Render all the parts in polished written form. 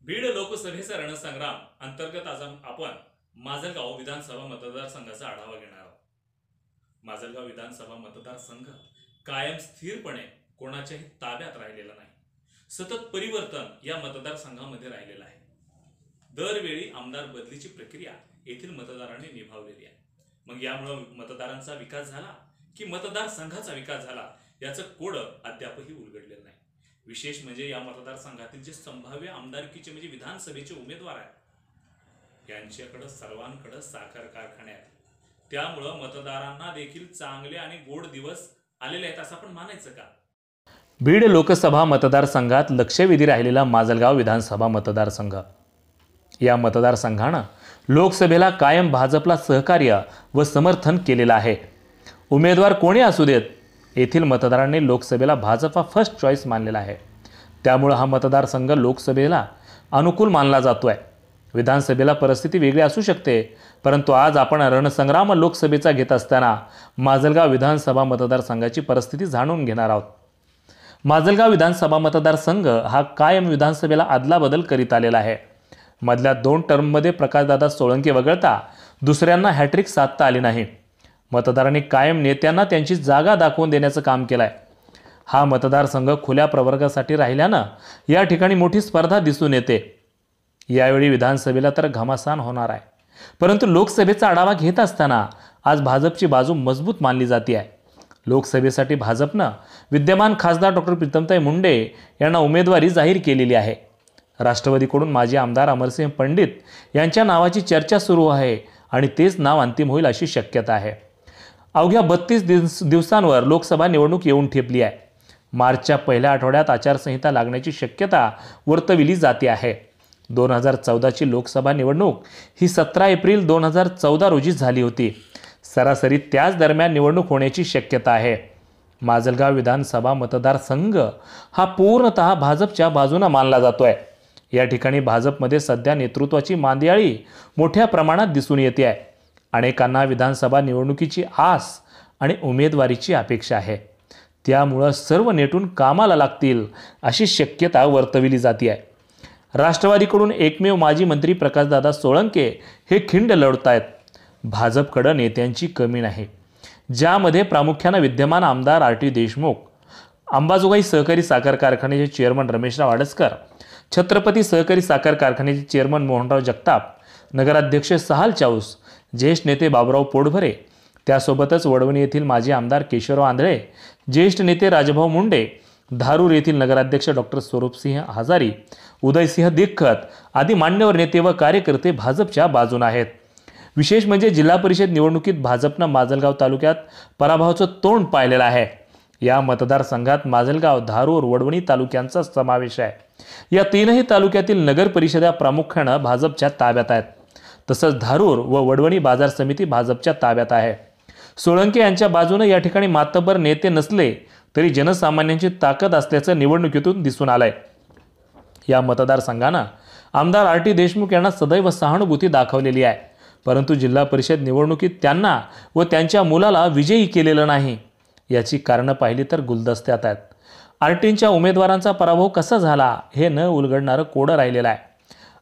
बीड लोकसभेचा रणसंग्राम अंतर्गत आज आपण माजलगाव विधानसभा मतदारसंघाचा आढावा घेणार आहोत। माजलगाव विधानसभा मतदारसंघ कायम स्थिरपणे कोणाच्याही ताब्यात राहिलेला नाही, सतत परिवर्तन या मतदारसंघामध्ये राहिलेलं आहे। दरवेळी आमदार बदलीची प्रक्रिया येथील मतदारांनी निभावलेली आहे। मग यामुळे मतदारांचा विकास झाला की मतदारसंघाचा विकास झाला याचं कोड अद्यापही उलगडलेलं नाही। विशेष म्हणजे या मतदारसंघातील जे संभाव्य आमदारकीचे म्हणजे विधानसभेचे उमेदवार आहेत यांच्याकडे सर्वांकडे साखर कारखाने आहेत। त्यामुळे मतदारांना देखील चांगले आणि गोड दिवस आलेले आहेत असं आपण मानायचं का? बीड लोकसभा मतदारसंघात लक्षवेधी राहिलेला माजलगाव विधानसभा मतदारसंघ, या मतदारसंघानं लोकसभेला कायम भाजपला सहकार्य व समर्थन केलेलं आहे। उमेदवार कोणी असू देत, येथील मतदारांनी लोकसभेला भाजपा फर्स्ट चॉईस मानलेला आहे। त्यामुळे हा मतदारसंघ लोकसभेला अनुकूल मानला जातोय। विधानसभेला परिस्थिती वेगळी असू शकते, परंतु आज आपण रणसंग्राम लोकसभेचा घेत असताना माजलगाव विधानसभा मतदारसंघाची परिस्थिती जाणून घेणार आहोत। माजलगाव विधानसभा मतदारसंघ हा कायम विधानसभेला अदलाबदल करीत आलेला आहे। मधल्या 2 टर्ममध्ये प्रकाशदादा सोळंके वगळता दुसऱ्यांना हॅट्रिक साधता आली नाही। मतदारांनी कायम नेत्यांना त्यांची जागा दाखवून देण्याचं काम केलंय। हा मतदारसंघ खुल्या प्रवर्गासाठी राहिल्यानं या ठिकाणी मोठी स्पर्धा दिसून येते। यावेळी विधानसभेला तर घमासान होणार आहे, परंतु लोकसभेचा आढावा घेत असताना आज भाजपची बाजू मजबूत मानली जाते आहे। लोकसभेसाठी भाजपनं विद्यमान खासदार डॉक्टर प्रीतमताई मुंडे यांना उमेदवारी जाहीर केलेली आहे। राष्ट्रवादीकडून माजी आमदार अमरसिंह पंडित यांच्या नावाची चर्चा सुरू आहे आणि तेच नाव अंतिम होईल अशी शक्यता आहे। अवघ्या 32 दिवसांवर लोकसभा निवडणूक येऊन ठेपली आहे। मार्चच्या पहिल्या आठवड्यात आचारसंहिता लागण्याची शक्यता वर्तविली जाते आहे। 2014ची लोकसभा निवडणूक ही 17 एप्रिल 2014 रोजी झाली होती। सरासरी त्याच दरम्यान निवडणूक होण्याची शक्यता आहे। माजलगाव विधानसभा मतदारसंघ हा पूर्णतः भाजपच्या बाजूने मानला जातोय। या ठिकाणी भाजपमध्ये सध्या नेतृत्वाची मांदियाळी मोठ्या प्रमाणात दिसून येते आहे। अनेकांना विधानसभा निवडणुकीची आस आणि उमेदवारीची अपेक्षा आहे। त्यामुळे सर्व नेटून कामाला लागतील अशी शक्यता वर्तविली जाते आहे। राष्ट्रवादीकडून एकमेव माजी मंत्री प्रकाशदादा सोळंके हे खिंड लढत आहेत। भाजपकडे नेत्यांची कमी नाही, ज्यामध्ये प्रामुख्याने विद्यमान आमदार आर.टी. देशमुख, अंबाजोगाई सहकारी साखर कारखान्याचे चेअरमन रमेशराव आडसकर, छत्रपती सहकारी साखर कारखान्याचे चेअरमन मोहनराव जगताप, नगराध्यक्ष सहाल चाऊस, ज्येष्ठ नेते बाबुराव पोटभरे, त्यासोबतच वडवणी येथील माजी आमदार केशवराव आंधळे, ज्येष्ठ नेते राजभाऊ मुंडे, धारूर येथील नगराध्यक्ष डॉक्टर स्वरूपसिंह हजारी, उदयसिंह दीक्षित आदी मान्यवर नेते व कार्यकर्ते भाजपच्या बाजूने आहेत। विशेष म्हणजे जिल्हा परिषद निवडणुकीत भाजपनं माजलगाव तालुक्यात पराभवाचं तोंड पाहिलेलं आहे। या मतदारसंघात माजलगाव, धारूर, वडवणी तालुक्यांचा समावेश आहे। या 3ही तालुक्यातील नगर परिषदा प्रामुख्याने भाजपच्या ताब्यात आहेत। तसंच धारूर व वडवणी बाजार समिती भाजपच्या ताब्यात आहे। सोळंके यांच्या बाजूने या ठिकाणी मातब्बर नेते नसले तरी जनसामान्यांची ताकद असल्याचं निवडणुकीतून दिसून आलंय। या मतदारसंघानं आमदार आर.टी. देशमुख यांना सदैव सहानुभूती दाखवलेली आहे, परंतु जिल्हा परिषद निवडणुकीत त्यांना व त्यांच्या मुलाला विजयी केलेलं नाही। याची कारणं पाहिली तर गुलदस्त्यात आहेत। आर.टींच्या उमेदवारांचा पराभव कसा झाला हे न उलगडणारं कोडं राहिलेलं आहे।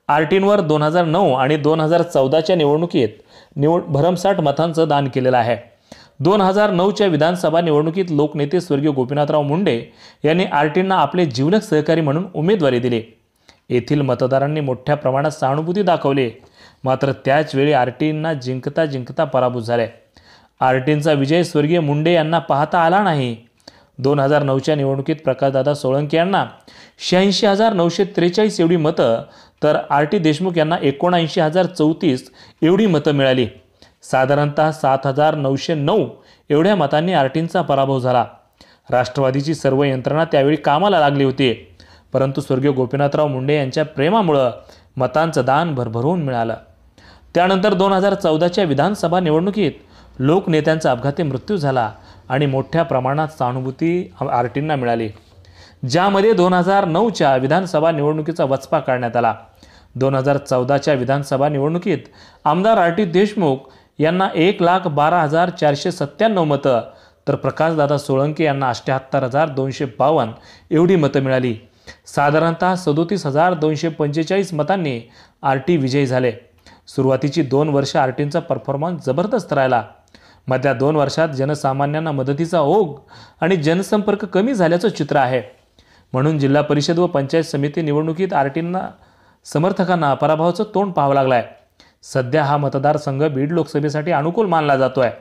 आर.टींवर 2009 आणि 2014च्या निवडणुकीत भरमसाठ मतांचं दान केलेलं आहे। 2009च्या विधानसभा निवडणुकीत लोकनेते स्वर्गीय गोपीनाथराव मुंडे यांनी आर.टींना आपले जीवलग सहकारी म्हणून उमेदवारी दिली। येथील मतदारांनी मोठ्या प्रमाणात सहानुभूती दाखवली, मात्र त्याच वेळी आर.टींना जिंकता पराभूत झाले। आर.टींचा विजय स्वर्गीय मुंडे यांना पाहता आला नाही। 2009च्या निवडणुकीत प्रकाशदादा सोळंके यांना 86,943 एवढी मतं तर आर.टी. देशमुख यांना 79,034 एवढी मतं मिळाली। साधारणतः 7,909 एवढ्या मतांनी आर.टींचा पराभव झाला। राष्ट्रवादीची सर्व यंत्रणा त्यावेळी कामाला लागली होती, परंतु स्वर्गीय गोपीनाथराव मुंडे यांच्या प्रेमामुळे मतांचं दान भरभरून मिळालं। त्यानंतर 2014च्या विधानसभा निवडणुकीत लोकनेत्यांचा अपघाती मृत्यू झाला आणि मोठ्या प्रमाणात सहानुभूती आर.टींना मिळाली, ज्यामध्ये 2009च्या विधानसभा निवडणुकीचा वचपा काढण्यात आला। 2014च्या विधानसभा निवडणुकीत आमदार आर.टी. देशमुख यांना 1,12,497 मतं तर प्रकाशदादा सोळंके यांना 78,252 एवढी मतं मिळाली। साधारणतः 37,245 मतांनी आरटी विजयी झाले. सुरुवातीची 2 वर्ष आरटींचा परफॉर्मन्स जबरदस्त राहिला. मधल्या 2 वर्षात जनसामान्यांना मदतीचा ओघ आणि जनसंपर्क कमी झाल्याचं चित्र आहे. म्हणून जिल्हा परिषद व पंचायत समिती निवडणुकीत आरटींना समर्थकांना पराभवाचं तोंड पाहावं लागलं आहे. सध्या हा मतदारसंघ बीड लोकसभेसाठी अनुकूल मानला जातो आहे.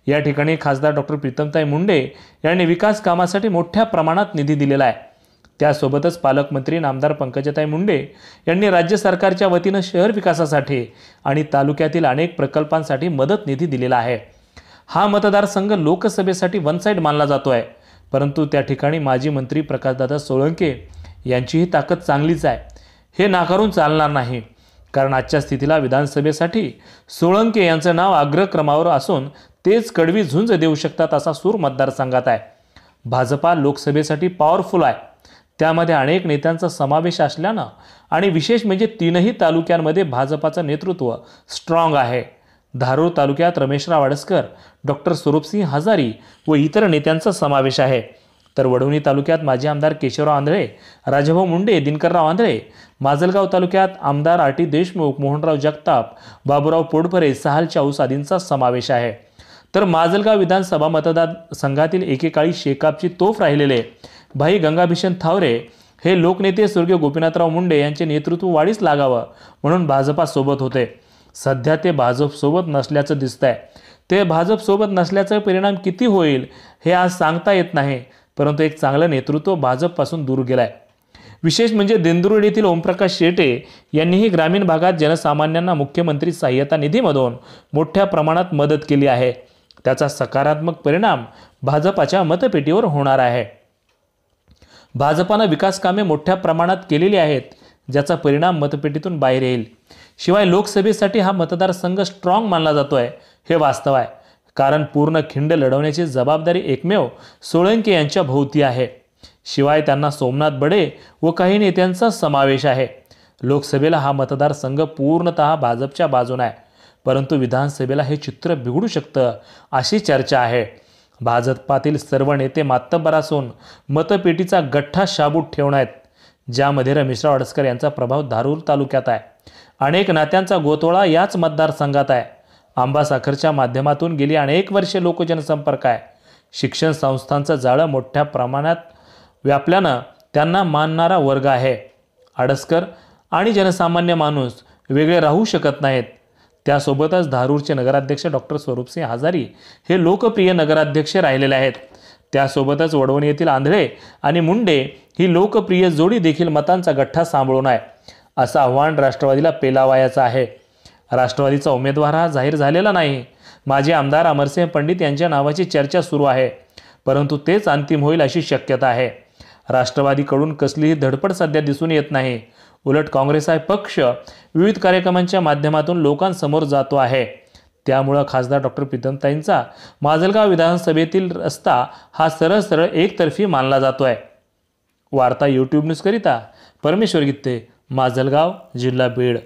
या ठिकाणी खासदार डॉक्टर प्रीतमताई मुंडे यांनी विकास कामासाठी मोठ्या प्रमाणात निधी दिलेला आहे. त्यासोबतच पालकमंत्री नामदार पंकजाताई मुंडे यांनी राज्य सरकारच्या वतीनं शहर विकासासाठी आणि तालुक्यातील अनेक प्रकल्पांसाठी मदत निधी दिलेला आहे. हा मतदारसंघ लोकसभेसाठी वन साईड मानला जातो आहे. परंतु त्या ठिकाणी माजी मंत्री प्रकाशदादा सोळंके यांचीही ताकद चांगलीच आहे, हे नाकारून चालणार नाही. कारण आजच्या स्थितीला विधानसभेसाठी सोळंके यांचं नाव अग्रक्रमावर असून तेच कडवी झुंज देऊ शकतात असा सूर मतदारसंघात आहे. भाजपा लोकसभेसाठी पॉवरफुल आहे. त्यामध्ये अनेक नेत्यांचा समावेश असल्यानं आणि विशेष म्हणजे 3ही तालुक्यांमध्ये भाजपाचं नेतृत्व स्ट्रॉंग आहे. धारूर तालुक्यात रमेशराव अडसकर, डॉक्टर स्वरूपसिंह हजारी व इतर नेत्यांचा समावेश आहे. तर वडवणी तालुक्यात माजी आमदार केशवराव आंधळे, राजाभाऊ मुंडे, दिनकरराव आंधळे, माजलगाव तालुक्यात आमदार आर.टी. देशमुख, मोहनराव जगताप, बाबूराव पोडपरे, साहल चाऊस आदींचा समावेश आहे. तर माजलगाव विधानसभा मतदारसंघातील एकेकाळी शेकापची तोफ राहिलेले भाई गंगाभिषण थावरे हे लोकनेते स्वर्गीय गोपीनाथराव मुंडे यांचे नेतृत्व वाढीस लागावं म्हणून भाजपासोबत होते. सध्या ते भाजपसोबत नसल्याचं दिसतंय. ते भाजपसोबत नसल्याचा परिणाम किती होईल हे आज सांगता येत नाही. परंतु एक चांगलं नेतृत्व भाजपपासून दूर गेलाय. विशेष म्हणजे दिंडोरी येथील ओमप्रकाश शेटे यांनीही ग्रामीण भागात जनसामान्यांना मुख्यमंत्री सहाय्यता निधीमधून मोठ्या प्रमाणात मदत केली आहे. त्याचा सकारात्मक परिणाम भाजपाच्या मतपेटीवर होणार आहे. भाजपानं विकास कामे मोठ्या प्रमाणात केलेली आहेत, ज्याचा परिणाम मतपेटीतून बाहेर येईल. शिवाय लोकसभेसाठी हा मतदारसंघ स्ट्रॉंग मानला जातोय हे वास्तव आहे. कारण पूर्ण खिंड लढवण्याची जबाबदारी एकमेव सोळंके यांच्या भोवती आहे. शिवाय त्यांना सोमनाथ बडे व काही नेत्यांचा समावेश आहे. लोकसभेला हा मतदारसंघ पूर्णतः भाजपच्या बाजूने आहे. परंतु विधानसभेला हे चित्र बिघडू शकतं अशी चर्चा आहे. भाजपातील सर्व नेते मातब्बर असून मतपेटीचा गठ्ठा शाबूत ठेवणार आहेत, ज्यामध्ये रमेशराव अडसकर यांचा प्रभाव धारूर तालुक्यात आहे. अनेक नात्यांचा गोतोळा याच मतदारसंघात आहे. आंबासाखरच्या माध्यमातून गेली अनेक वर्षे लोकजनसंपर्क आहे. शिक्षण संस्थांचं जाळं मोठ्या प्रमाणात व्यापल्यानं त्यांना मानणारा वर्ग आहे. अडसकर आणि जनसामान्य माणूस वेगळे राहू शकत नाहीत. त्यासोबतच धारूरचे नगराध्यक्ष डॉक्टर स्वरूपसिंह हजारी हे लोकप्रिय नगराध्यक्ष राहिलेले आहेत. त्यासोबतच वडवणी येथील आंधळे आणि मुंडे ही लोकप्रिय जोडी देखील मतांचा गठ्ठा सांभाळून आहे. असं आव्हान राष्ट्रवादीला पेलावायचं आहे. राष्ट्रवादीचा उमेदवार हा जाहीर झालेला नाही. माजी आमदार अमरसिंह पंडित यांच्या नावाची चर्चा सुरू आहे, परंतु तेच अंतिम होईल अशी शक्यता आहे. राष्ट्रवादीकडून कसलीही धडपड सध्या दिसून येत नाही. उलट काँग्रेस हा पक्ष विविध कार्यक्रमांच्या माध्यमातून लोकांसमोर जातो आहे. त्यामुळं खासदार डॉक्टर प्रीतमताईंचा माजलगाव विधानसभेतील रस्ता हा सरळ सरळ एकतर्फी मानला जातोय. वार्ता यूट्यूब न्यूजकरिता परमेश्वर गित्ते, माजलगाव, जिल्हा बीड.